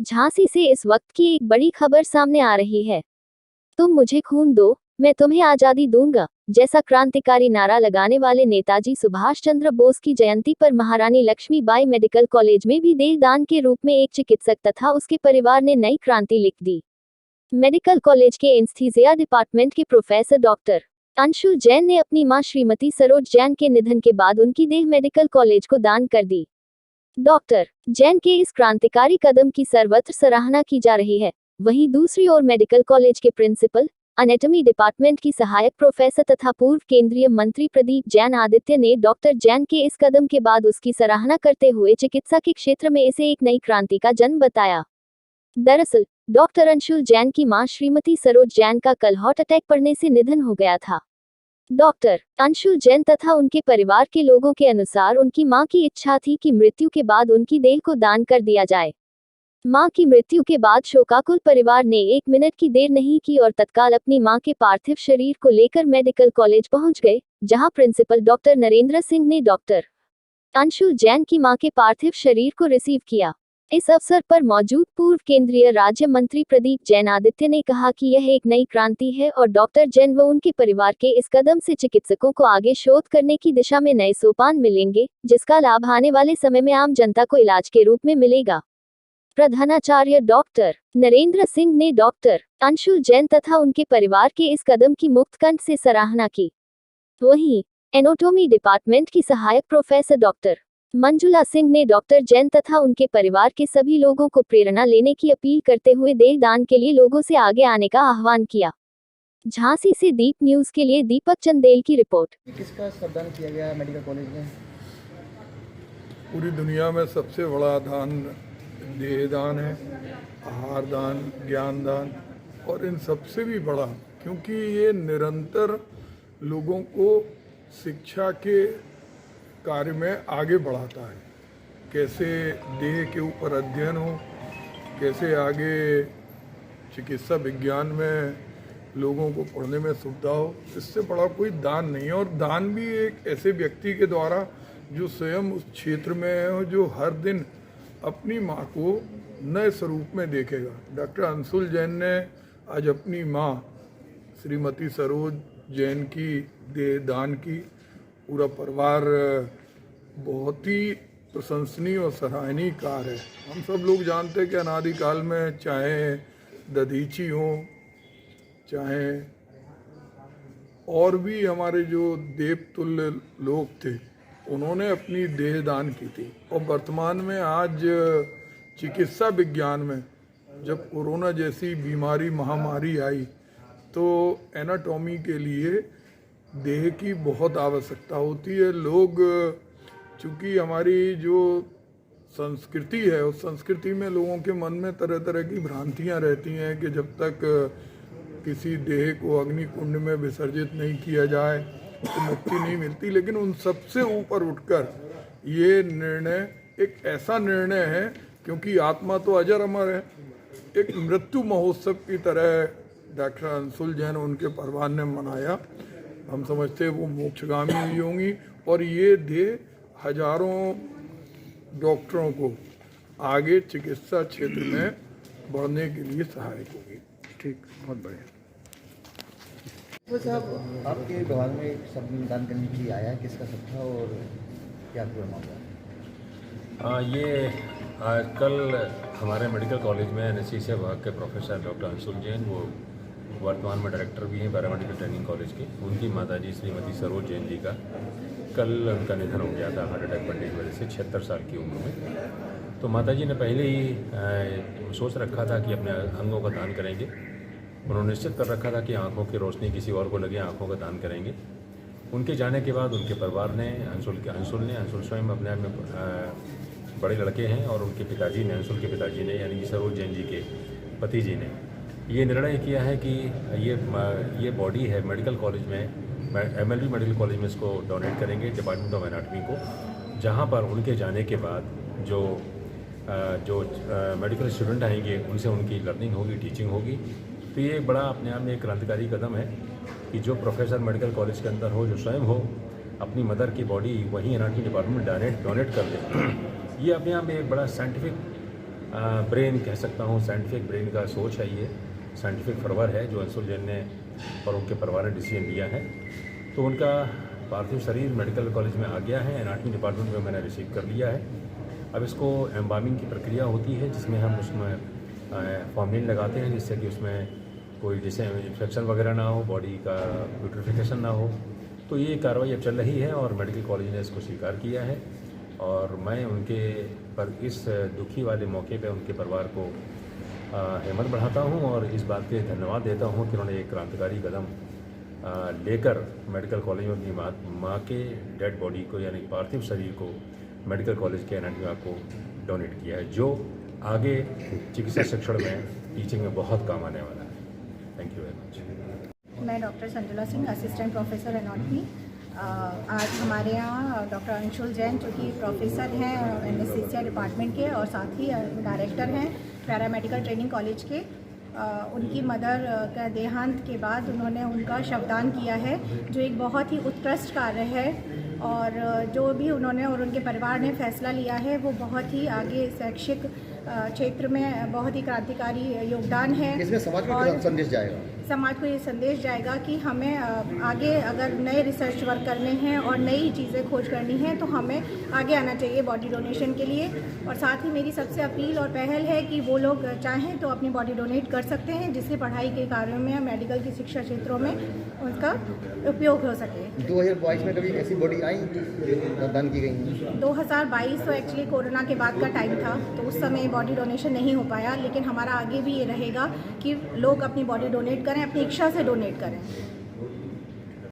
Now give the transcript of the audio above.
झांसी से इस वक्त की एक बड़ी खबर सामने आ रही है। तुम मुझे खून दो, मैं तुम्हें आजादी दूंगा जैसा क्रांतिकारी नारा लगाने वाले नेताजी सुभाष चंद्र बोस की जयंती पर महारानी लक्ष्मीबाई मेडिकल कॉलेज में भी देह दान के रूप में एक चिकित्सक तथा उसके परिवार ने नई क्रांति लिख दी। मेडिकल कॉलेज के एनेस्थीसिया डिपार्टमेंट के प्रोफेसर डॉक्टर अंशुल जैन ने अपनी मां श्रीमती सरोज जैन के निधन के बाद उनकी देह मेडिकल कॉलेज को दान कर दी। डॉक्टर जैन के इस क्रांतिकारी कदम की सर्वत्र सराहना की जा रही है। वहीं दूसरी ओर मेडिकल कॉलेज के प्रिंसिपल, एनाटॉमी डिपार्टमेंट की सहायक प्रोफेसर तथा पूर्व केंद्रीय मंत्री प्रदीप जैन आदित्य ने डॉक्टर जैन के इस कदम के बाद उसकी सराहना करते हुए चिकित्सा के क्षेत्र में इसे एक नई क्रांति का जन्म बताया। दरअसल डॉक्टर अंशुल जैन की मां श्रीमती सरोज जैन का कल हार्ट अटैक पड़ने से निधन हो गया था। डॉक्टर अंशुल जैन तथा उनके परिवार के लोगों के अनुसार उनकी मां की इच्छा थी कि मृत्यु के बाद उनकी देह को दान कर दिया जाए। मां की मृत्यु के बाद शोकाकुल परिवार ने 1 मिनट की देर नहीं की और तत्काल अपनी मां के पार्थिव शरीर को लेकर मेडिकल कॉलेज पहुंच गए, जहां प्रिंसिपल डॉक्टर नरेंद्र सिंह ने डॉक्टर अंशुल जैन की मां के पार्थिव शरीर को रिसीव किया। इस अवसर पर मौजूद पूर्व केंद्रीय राज्य मंत्री प्रदीप जैन आदित्य ने कहा कि यह एक नई क्रांति है और डॉक्टर जैन व उनके परिवार के इस कदम से चिकित्सकों को आगे शोध करने की दिशा में नए सोपान मिलेंगे, जिसका लाभ आने वाले समय में आम जनता को इलाज के रूप में मिलेगा। प्रधानाचार्य डॉक्टर नरेंद्र सिंह ने डॉक्टर अंशुल जैन तथा उनके परिवार के इस कदम की मुक्तकंठ से सराहना की। वहीं एनाटॉमी डिपार्टमेंट की सहायक प्रोफेसर डॉक्टर मंजुला सिंह ने डॉक्टर जैन तथा उनके परिवार के सभी लोगों को प्रेरणा लेने की अपील करते हुए देह दान के लिए लोगों से आगे आने का आह्वान किया। झांसी से दीप न्यूज के लिए दीपक चंदेल की रिपोर्ट। किसका श्रमदान किया गया मेडिकल कॉलेज में? पूरी दुनिया में सबसे बड़ा दान देह दान है, आहार दान, ज्ञान दान, और इन सबसे भी बड़ा क्योंकि ये निरंतर लोगों को शिक्षा के कार्य में आगे बढ़ाता है। कैसे देह के ऊपर अध्ययन हो, कैसे आगे चिकित्सा विज्ञान में लोगों को पढ़ने में सुविधा हो, इससे बड़ा कोई दान नहीं है। और दान भी एक ऐसे व्यक्ति के द्वारा जो स्वयं उस क्षेत्र में है और जो हर दिन अपनी माँ को नए स्वरूप में देखेगा। डॉक्टर अंशुल जैन ने आज अपनी माँ श्रीमती सरोज जैन की देह दान की। पूरा परिवार बहुत ही प्रशंसनीय और सराहनीय कार्य है। हम सब लोग जानते हैं कि अनादिकाल में चाहे दधीची हो, चाहे और भी हमारे जो देवतुल्य लोग थे, उन्होंने अपनी देह दान की थी। और वर्तमान में आज चिकित्सा विज्ञान में जब कोरोना जैसी बीमारी महामारी आई तो एनाटॉमी के लिए देह की बहुत आवश्यकता होती है। लोग चूँकि हमारी जो संस्कृति है उस संस्कृति में लोगों के मन में तरह तरह की भ्रांतियाँ रहती हैं कि जब तक किसी देह को अग्नि कुंड में विसर्जित नहीं किया जाए तो मुक्ति नहीं मिलती। लेकिन उन सबसे ऊपर उठकर ये निर्णय एक ऐसा निर्णय है, क्योंकि आत्मा तो अजर अमर है, एक मृत्यु महोत्सव की तरह डॉक्टर अंशुल जैन उनके परिवार ने मनाया। हम समझते हैं वो मोक्षगामी हुई होंगी और ये देह हजारों डॉक्टरों को आगे चिकित्सा क्षेत्र में बढ़ने के लिए सहायक होगी। ठीक, बहुत बढ़िया। तो साहब, आपके दिमाग में एक श्रमदान करने के लिए आया, किसका सब था और क्या पूरा मामला? ये कल हमारे मेडिकल कॉलेज में एनेस्थीसिया विभाग के प्रोफेसर डॉक्टर अंशुल जैन, वो वर्तमान में डायरेक्टर भी हैं पैरामेडिकल ट्रेनिंग कॉलेज के, उनकी माताजी श्रीमती सरोज जैन जी का कल उनका निधन हो गया था हार्ट अटैक पड़ने की वजह से 76 साल की उम्र में। तो माताजी ने पहले ही सोच रखा था कि अपने अंगों का दान करेंगे। उन्होंने निश्चित कर रखा था कि आँखों की रोशनी किसी और को लगे, आँखों का दान करेंगे। उनके जाने के बाद उनके परिवार ने अंशुल स्वयं अपने आप में बड़े लड़के हैं और उनके पिताजी ने, अंशुल के पिताजी ने यानी कि सरोज जैन जी के पति जी ने ये निर्णय किया है कि ये बॉडी है मेडिकल कॉलेज में, MLB मेडिकल कॉलेज में इसको डोनेट करेंगे डिपार्टमेंट ऑफ एनाटॉमी को, जहाँ पर उनके जाने के बाद जो मेडिकल स्टूडेंट आएंगे उनसे उनकी लर्निंग होगी, टीचिंग होगी। तो ये बड़ा अपने आप में एक क्रांतिकारी कदम है कि जो प्रोफेसर मेडिकल कॉलेज के अंदर हो, जो स्वयं हो, अपनी मदर की बॉडी वहीं एनाटॉमी डिपार्टमेंट डोनेट कर दे। ये अपने आप में एक बड़ा साइंटिफिक ब्रेन कह सकता हूँ, साइंटिफिक ब्रेन का सोच है ये, साइंटिफिक फरवर है जो अंशुल जैन ने और उनके परिवार ने डिसीजन लिया है। तो उनका पार्थिव शरीर मेडिकल कॉलेज में आ गया है, एनाटमी डिपार्टमेंट में मैंने रिसीव कर लिया है। अब इसको एम्बामिंग की प्रक्रिया होती है जिसमें हम उसमें फॉर्मेलिन लगाते हैं जिससे कि उसमें कोई जैसे इन्फेक्शन वगैरह ना हो, बॉडी का ब्यूटिफिकेशन ना हो। तो ये कार्रवाई अब चल रही है और मेडिकल कॉलेज ने इसको स्वीकार किया है और मैं उनके पर इस दुखी वाले मौके पे उनके परिवार को हिम्मत बढ़ाता हूँ और इस बात के लिए धन्यवाद देता हूँ कि उन्होंने एक क्रांतिकारी कदम लेकर मेडिकल कॉलेज में अपनी माँ के डेड बॉडी को यानी पार्थिव शरीर को मेडिकल कॉलेज के एनाटमी को डोनेट किया है, जो आगे चिकित्सा शिक्षण में टीचिंग में बहुत काम आने वाला है। Thank you very much. मैं doctor Sanjula Singh, assistant professor anatomy. आज हमारे यहाँ डॉक्टर अंशुल जैन जो कि प्रोफेसर हैं एनेस्थीसिया डिपार्टमेंट के और साथ ही डायरेक्टर हैं पैरामेडिकल ट्रेनिंग कॉलेज के, उनकी मदर का देहांत के बाद उन्होंने उनका शवदान किया है जो एक बहुत ही उत्कृष्ट कार्य है और जो भी उन्होंने और उनके परिवार ने फैसला लिया है वो बहुत ही आगे शैक्षिक क्षेत्र में बहुत ही क्रांतिकारी योगदान है। इसमें समाज को क्या संदेश जाएगा? समाज को ये संदेश जाएगा कि हमें आगे अगर नए रिसर्च वर्क करने हैं और नई चीज़ें खोज करनी है तो हमें आगे आना चाहिए बॉडी डोनेशन के लिए। और साथ ही मेरी सबसे अपील और पहल है कि वो लोग चाहें तो अपनी बॉडी डोनेट कर सकते हैं जिससे पढ़ाई के कार्यों में मेडिकल की शिक्षा क्षेत्रों में उनका उपयोग हो सके। 2022 में कभी ऐसी बॉडी आई दान की गई? 2022 तो एक्चुअली कोरोना के बाद का टाइम था तो उस समय बॉडी डोनेशन नहीं हो पाया, लेकिन हमारा आगे भी ये रहेगा कि लोग अपनी बॉडी डोनेट करें, अपनी इच्छा से डोनेट करें।